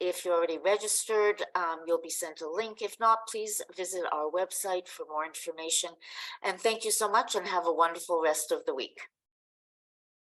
If you're already registered, you'll be sent a link. If not, please visit our website for more information. And thank you so much, and have a wonderful rest of the week.